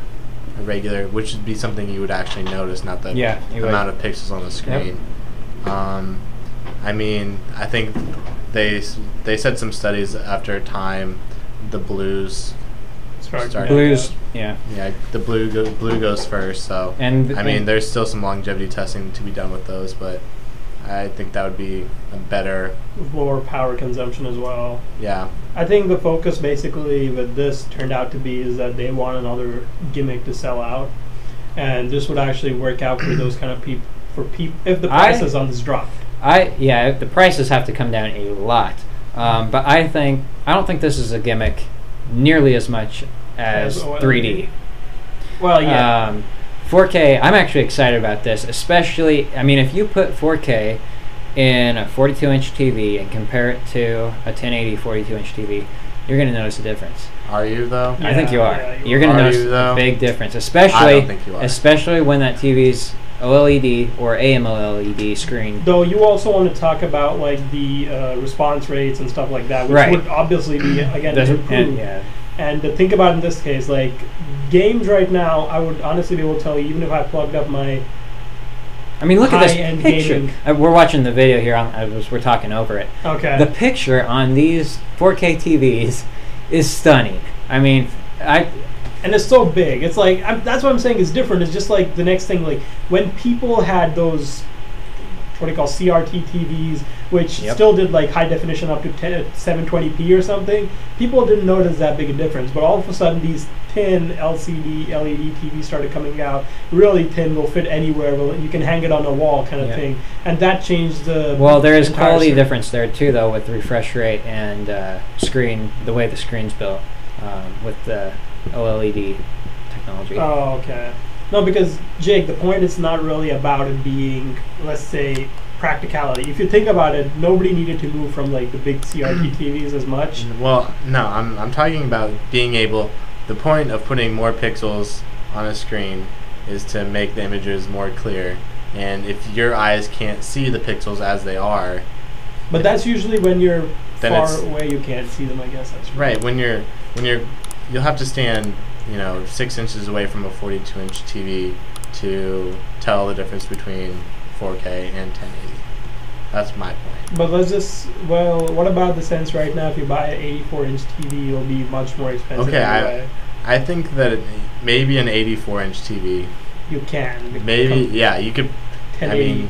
a regular, which would be something you would actually notice, not the amount of pixels on the screen. I mean, I think they said some studies after a time, the blues started. Blues, yeah. Yeah, the blue goes first. So And I mean, there's still some longevity testing to be done with those, but I think that would be a better, lower power consumption as well. yeah. I think the focus basically with this turned out to be is that they want another gimmick to sell out, and this would actually work out for those kind of people. If the prices on this dropped. The prices have to come down a lot. But I don't think this is a gimmick nearly as much as 3D. Well, yeah. 4K, I'm actually excited about this, especially, I mean, if you put 4K in a 42-inch TV and compare it to a 1080 42-inch TV, you're going to notice a difference. Are you though? I think you are. Yeah, you're going to notice a big difference, especially when that TV's OLED or AMOLED screen. Though you also want to talk about like the response rates and stuff like that, which Right. would obviously be again improved. And to think about in this case, like games right now, I would honestly be able to tell you, even if I plugged up my I mean, look at this high-end picture. gaming. We're watching the video here. We're talking over it. Okay. The picture on these 4K TVs is stunning. I mean, and it's so big. It's like that's what I'm saying is different. It's just like the next thing, like when people had those what do you call CRT TVs, which still did like high definition up to 720p or something. People didn't notice that big a difference, but all of a sudden these thin LCD LED TVs started coming out. Really thin, will fit anywhere. You can hang it on a wall, kind of thing, and that changed the. Well, there is quality difference there too, though, with refresh rate and screen, the way the screen's built with the OLED technology. Oh, okay. No, because Jake, the point is not really about it being, let's say, practicality. If you think about it, nobody needed to move from like the big CRT TVs as much. Well, no, I'm talking about being able. The point of putting more pixels on a screen is to make the images more clear. And if your eyes can't see the pixels as they are, but that's usually when you're far away, you can't see them. I guess that's right. When you'll have to stand, 6 inches away from a 42-inch TV to tell the difference between 4K and 1080. That's my point. But what about the sense right now? If you buy an 84-inch TV, it'll be much more expensive. Okay, I think that maybe an 84-inch TV. You can. Maybe, yeah, you could. 1080. I mean,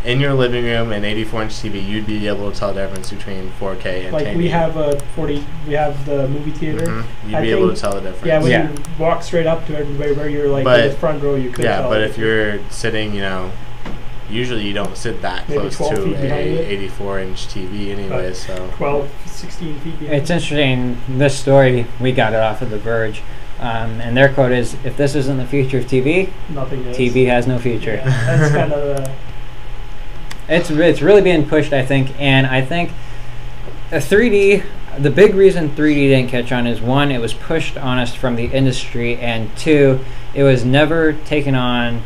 in your living room, an 84-inch TV, you'd be able to tell the difference between 4K and 1080. Like we have the movie theater. Mm-hmm. You'd be able to tell the difference. Yeah, when you walk straight up to it, where you're like in the front row, you could tell. Yeah, but if you're sitting, usually you don't sit that maybe close to a 84-inch TV anyway, so 12, 16 feet behind. It's interesting, this story, we got it off of The Verge, and their quote is, if this isn't the future of TV, nothing is. TV has no future. Yeah, that's kind of It's really being pushed, I think, and I think 3D, the big reason 3D didn't catch on is, one, it was pushed on us from the industry, and two, it was never taken on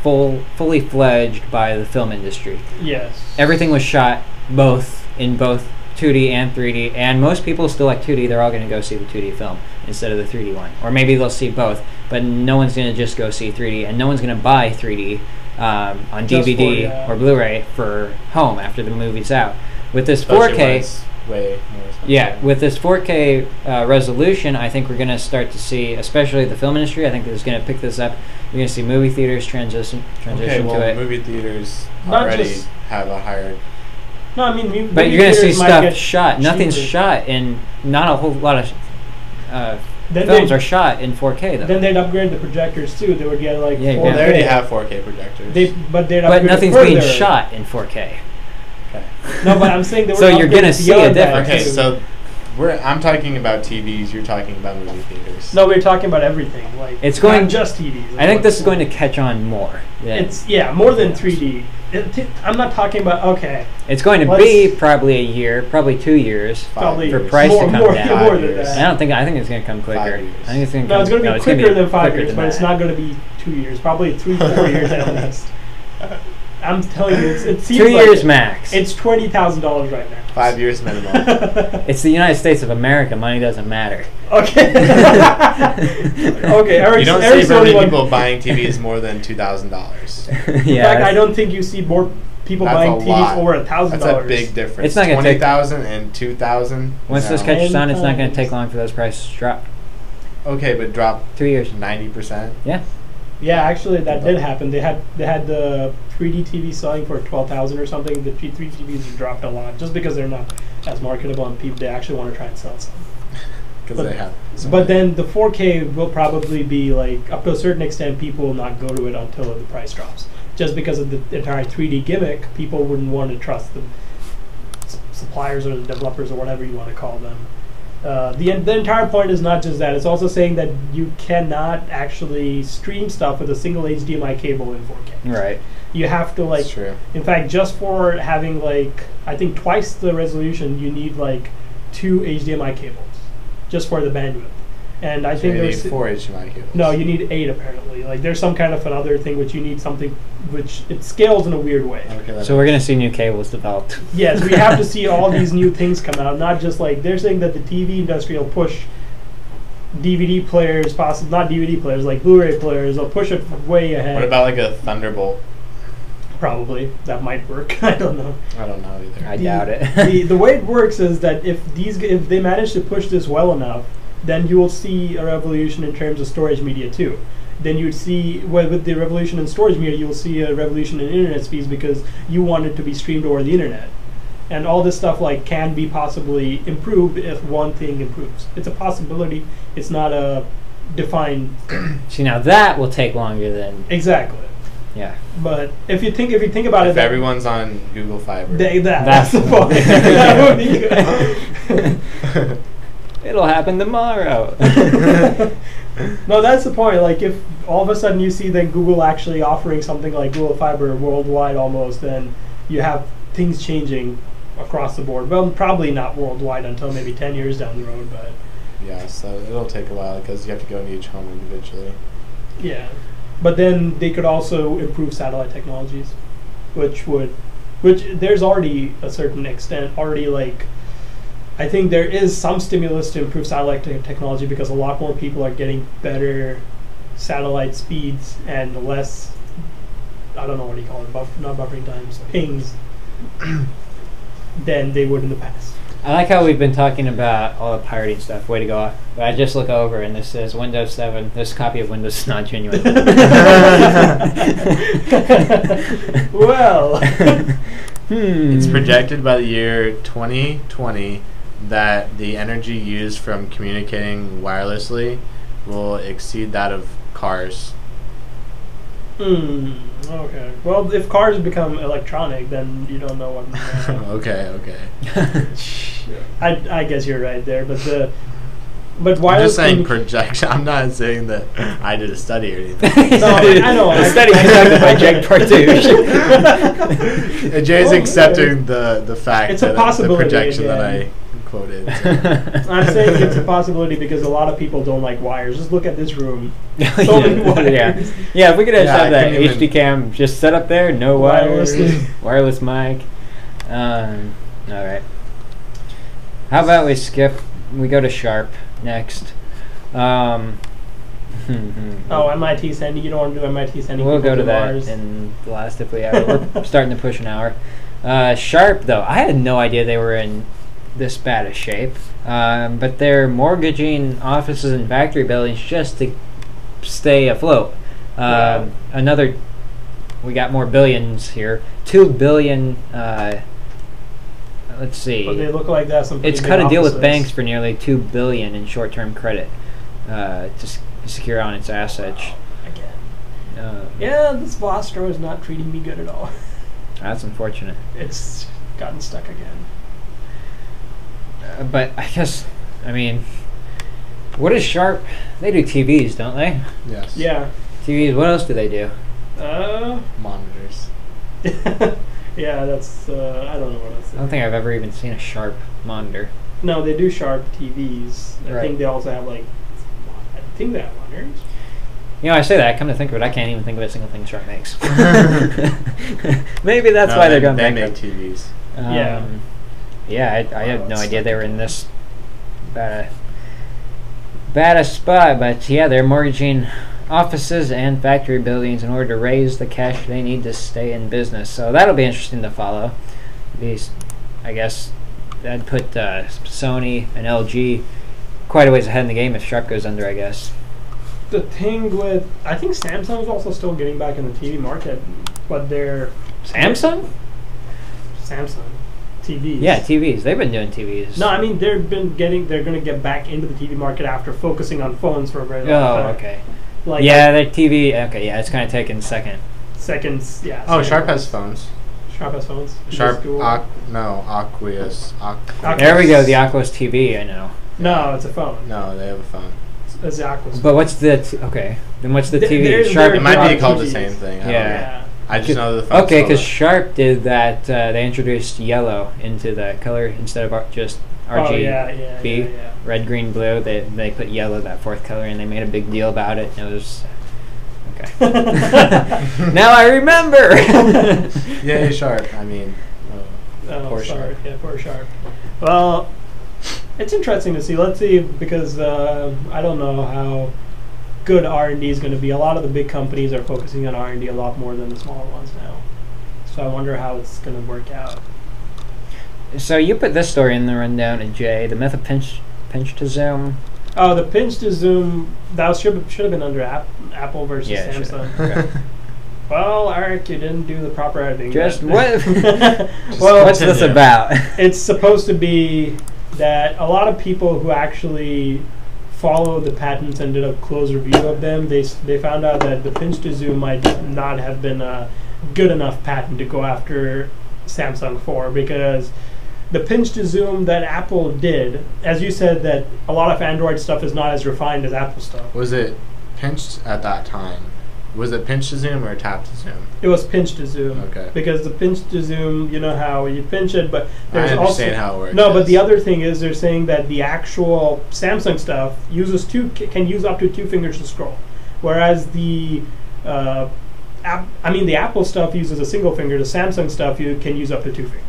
fully fledged by the film industry. Yes. Everything was shot in both 2D and 3D, and most people still like 2D. They're all going to go see the 2D film instead of the 3D one, or maybe they'll see both. But no one's going to just go see 3D, and no one's going to buy 3D on DVD or Blu-ray for home after the movie's out. With this 4K. Way more expensive. Yeah, with this 4K resolution, I think we're going to start to see, especially the film industry, I think is going to pick this up. You're going to see movie theaters transition to it. Movie theaters already have a higher. No, I mean, but you're going to see stuff shot. Nothing's shot in. Not a whole lot of films are shot in 4K though. Then they'd upgrade the projectors too. They would get like. They already have 4K projectors. But nothing's being shot in 4K. Okay. No, but I'm saying they were. So you're gonna see a difference. Okay, so I'm talking about TVs. You're talking about movie theaters. No, we're talking about everything. Like It's going- not just TVs. I think this is going to catch on more. It's more than 3D. I'm not talking about It's going to be probably a year, probably 2 years. Probably for price to come down. more than years. that. I think it's going to come quicker. 5 years. I think it's going to No, come. it's going to be it's gonna quicker than 5 quicker years, than but it's that. not going to be 2 years. Probably 3-4 years at least. I'm telling you, it seems 2 like years max. It's $20,000 right now. 5 years minimum. It's the United States of America. Money doesn't matter. Okay. Okay. You don't see very many people buying TVs more than $2,000. Yeah. In fact, I don't think you see more people That's buying a TVs lot. over $1,000. That's a big difference. It's not gonna take- 20,000 and 2,000. Once this No. catches on, it's not going times. to take long for those prices to drop. Okay, but drop 2 years. 90%. Yeah. Yeah, actually, that did happen. They had the 3D TV selling for $12,000 or something. The 3D TVs dropped a lot just because they're not as marketable and people they actually want to try and sell some. Because they have. But then the 4K will probably be like up to a certain extent. People will not go to it until the price drops. Just because of the entire 3D gimmick, people wouldn't want to trust the suppliers or the developers or whatever you want to call them. The entire point is not just that. It's also saying that you cannot actually stream stuff with a single HDMI cable in 4K. Right. You have to That's true. in fact, just for having I think twice the resolution, you need 2 HDMI cables just for the bandwidth. And I So think you need there's 4 HDMI cables. no, you need 8 apparently. There's some kind of another thing which you need something which it scales in a weird way. Okay, So we're going to see new cables developed. Yes, we have to see all these new things come out. Not just they're saying that the TV industry will push DVD players, possibly not DVD players, like Blu-ray players. They'll push it way ahead. What about a Thunderbolt? Probably that might work. I don't know. I don't know either. I doubt it. the way it works is that if they manage to push this well enough, then you will see a revolution in terms of storage media too. Then you'd see with the revolution in storage media, you'll see a revolution in internet speeds because you want it to be streamed over the internet. And all this stuff can be possibly improved if one thing improves. It's a possibility. It's not a defined. See, now that will take longer than. Exactly. Yeah. But if you think about If it, everyone's on Google Fiber. that's the point. That would be good. It'll happen tomorrow. No, that's the point. If all of a sudden you see that Google actually offering something like Google Fiber worldwide almost, then you have things changing across the board. Well, probably not worldwide until maybe 10 years down the road, but Yeah, so it'll take a while because you have to go into each home individually. yeah. But then they could also improve satellite technologies, which there's already a certain extent I think there is some stimulus to improve satellite technology because a lot more people are getting better satellite speeds and less, I don't know what you call it, not buffering times, pings, than they would in the past. I like how we've been talking about all the pirating stuff. Way to go. But I just look over and this says Windows 7. This copy of Windows is not genuine. Well. It's projected by the year 2020 that the energy used from communicating wirelessly will exceed that of cars. Okay. Well, if cars become electronic, then you don't know what. Okay. I guess you're right there, but I'm wireless. just saying projection. I'm not saying that I did a study or anything. No, I know. The study conducted by Jake Partouche. Jay's accepting the fact It's a that possibility, the projection again. that I quoted. So. I'm saying it's a possibility because a lot of people don't like wires. Just look at this room. So many wires. Yeah, if we could have Yeah, had I that couldn't HD cam just set up there, no wires, Wirelessly. wireless mic. All right. How about we we go to Sharp next. Oh, MIT sending. You don't want to do MIT sending. We'll people go to that Mars. in the last if we have. We're starting to push an hour. Sharp, though, I had no idea they were in this bad a shape. But they're mortgaging offices and factory buildings just to stay afloat. Wow. We got more billions here. 2 billion. Let's see. But they look like that. Some It's pretty cut big a deal with offices. banks for nearly $2 billion in short-term credit to secure on its assets. Again. Yeah, this Vostro is not treating me good at all. That's unfortunate. It's gotten stuck again. But I guess, I mean, what is Sharp? They do TVs, don't they? Yes. Yeah. TVs. What else do they do? Monitors. Yeah, that's I don't know what else. I don't think I've ever even seen a Sharp monitor. No, they do Sharp TVs. I Right. think they also have like, I think they have monitors. You know, I say that. Come to think of it, I can't even think of a single thing Sharp makes. Maybe that's why they're going They bankrupt. make TVs. Yeah. Yeah, I had no that's idea they were in this bad a spot, but yeah, they're mortgaging offices and factory buildings in order to raise the cash they need to stay in business. So that'll be interesting to follow. I guess that'd put Sony and LG quite a ways ahead in the game if Sharp goes under, I guess. The thing with, I think Samsung is also still getting back in the TV market, but they're Samsung? Samsung TVs. Yeah, TVs. They've been doing TVs. No, I mean they're going to get back into the TV market after focusing on phones for a very long time. Oh, okay. Like Yeah, their TV. Okay, yeah, it's kind of taken second. seconds. Yeah. Oh, seconds. Sharp has phones. Sharp has phones. Sharp, Google. Aqueous. There we go. The Aquos TV. I know. No, it's a phone. No, they have a phone. It's the Aquos. But what's the okay? Then what's the TV? They're- Sharp. they're It might be not called the TVs. same thing. I don't Yeah. know. Yeah. I just know the phone. Okay, because Sharp did that. They introduced yellow into the color instead of just RGB, Oh yeah. red, green, blue. They put yellow, that fourth color, and they made a big deal about it. And it was okay. Now I remember. Yay, Sharp. I mean, Oh, Poor sorry. Sharp. Yeah, poor Sharp. Well, it's interesting to see. Let's see, because I don't know how good R&D is going to be. A lot of the big companies are focusing on R&D a lot more than the smaller ones now. So I wonder how it's going to work out. So you put this story in the rundown at Jay. The method pinch to zoom. Oh, the pinch to zoom, that should have been under Apple versus Yeah, it should've. Samsung. Okay. Well, Eric, you didn't do the proper editing. Just but- what? Well, What's this continue. about? it's supposed to be that a lot of people who actually follow the patents and did a close review of them, they found out that the pinch to zoom might not have been a good enough patent to go after Samsung for, because the pinch to zoom that Apple did, as you said, that a lot of Android stuff is not as refined as Apple stuff. was it pinched at that time? Was it pinch to zoom or tap to zoom? It was pinch to zoom. Okay. Because the pinch to zoom, you know how you pinch it, but I there's understand also how it works. no. But yes. the other thing is, they're saying that the actual Samsung stuff can use up to 2 fingers to scroll, whereas the the Apple stuff uses a single finger. The Samsung stuff you can use up to 2 fingers.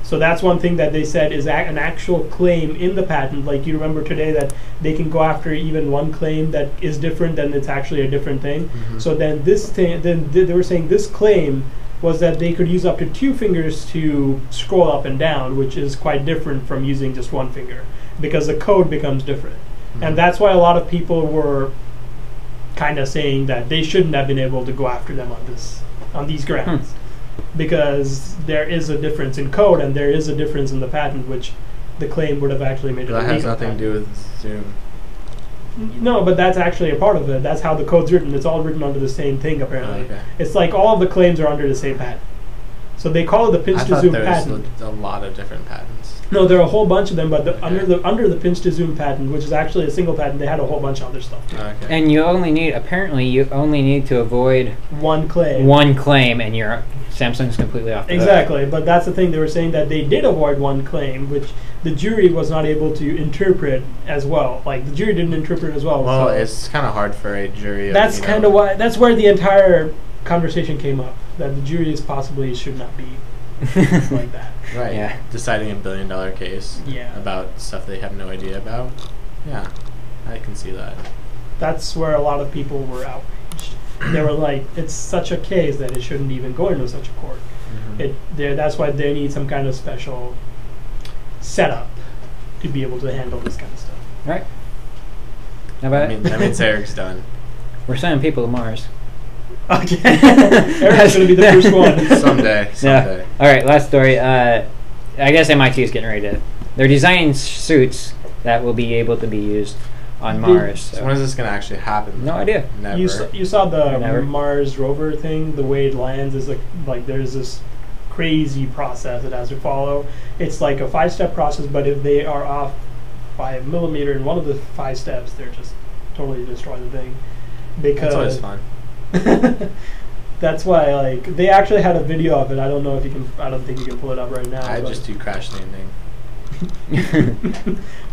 So that's one thing that they said is an actual claim in the patent. Like you remember today that they can go after even one claim that is different, then it's actually a different thing. Mhm. So then they were saying this claim was that they could use up to 2 fingers to scroll up and down, which is quite different from using just 1 finger, because the code becomes different. Mhm. And that's why a lot of people were kind of saying that they shouldn't have been able to go after them on these grounds. Because there is a difference in code and there is a difference in the patent, which the claim would have actually made it. That a has legal nothing to do patent. with zoom. No, but that's actually a part of it. That's how the code's written. It's all written under the same thing, apparently. Okay. It's like all of the claims are under the same patent. So they call it the pinch I to thought zoom there patent. was a lot of different patents. No, there are a whole bunch of them, but Okay. under the pinch to zoom patent, which is actually a single patent, they had a whole bunch of other stuff too. Okay. And you only need to avoid One claim. one claim, and your Samsung's completely off the hook. Exactly, but that's the thing. They were saying that they did avoid one claim, which the jury was not able to interpret as well. Like the jury didn't interpret as well. Well, so it's kind of hard for a jury. that's kind of why. That's where the entire conversation came up. That the juries possibly should not be like that. Right. Yeah. Deciding $1 billion case. Yeah. About stuff they have no idea about. Yeah, I can see that. That's where a lot of people were outraged. They were like, "It's such a case that it shouldn't even go into such a court." That's why they need some kind of special setup to be able to handle this kind of stuff. Right. How about it? That means Eric's done. We're sending people to Mars. Okay, Eric's going to be the first one. Someday. Yeah. All right, last story. I guess MIT is getting ready to. They're designing suits that will be able to be used on Mars. So when is this going to actually happen? No idea. Never. You saw the Never. Mars rover thing. The way it lands is like there's this crazy process it has to follow. It's like a 5-step process, but if they are off by a millimeter in one of the 5 steps, they're just totally destroy the thing. Because that's always fun. That's why, like, they actually had a video of it. I don't know if you can. I don't think you can pull it up right now. I just do crash landing.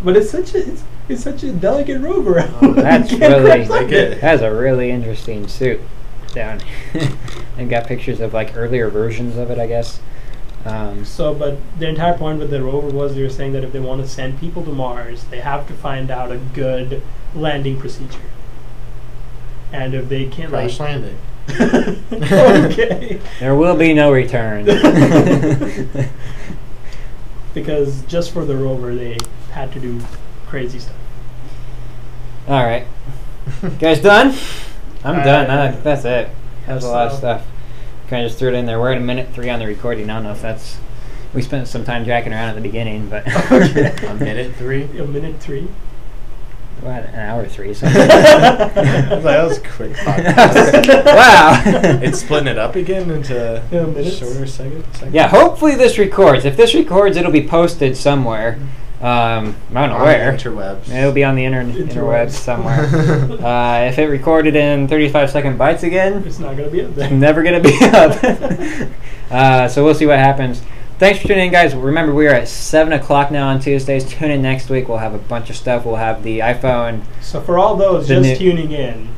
But it's such a delicate rover. Oh, that's really it. that's a really interesting suit down. And got pictures of like earlier versions of it, I guess. So, but the entire point with the rover was they were saying that if they want to send people to Mars, they have to find out a good landing procedure. And if they can't, Crash landing. Okay. There will be no return. Because just for the rover, they had to do crazy stuff. All right, guys, done? I'm done. Right. That's it. That's a lot of So- stuff. Kind of just threw it in there. We're at 1:03 on the recording. I don't know if that's. We spent some time jacking around at the beginning, but A minute 3. A minute 3. what, an hour 3. Something. That was a quick podcast. Wow. It's splitting it up again into minutes? shorter seconds. Yeah, hopefully this records. If this records, it'll be posted somewhere. I don't know On where. the interwebs. It'll be on the interwebs somewhere. If it recorded in 35-second bites again, It's not gonna be up there. never gonna be up. So we'll see what happens. Thanks for tuning in, guys. Remember, we are at 7 o'clock now on Tuesdays. Tune in next week. We'll have a bunch of stuff. We'll have the iPhone. So for all those The just new- tuning in,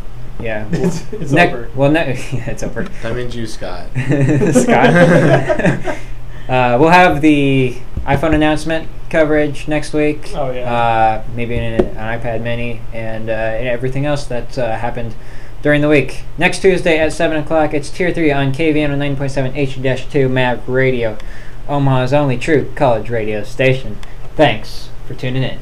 Yeah. it's Nec- over. Well, yeah, it's over. That means you, Scott. Scott. We'll have the iPhone announcement coverage next week. Oh, yeah. Maybe an iPad mini and everything else that happened during the week. Next Tuesday at 7 o'clock, it's Tier 3 on KVN 90.7 H-2 Maverick Radio, Omaha's only true college radio station. Thanks for tuning in.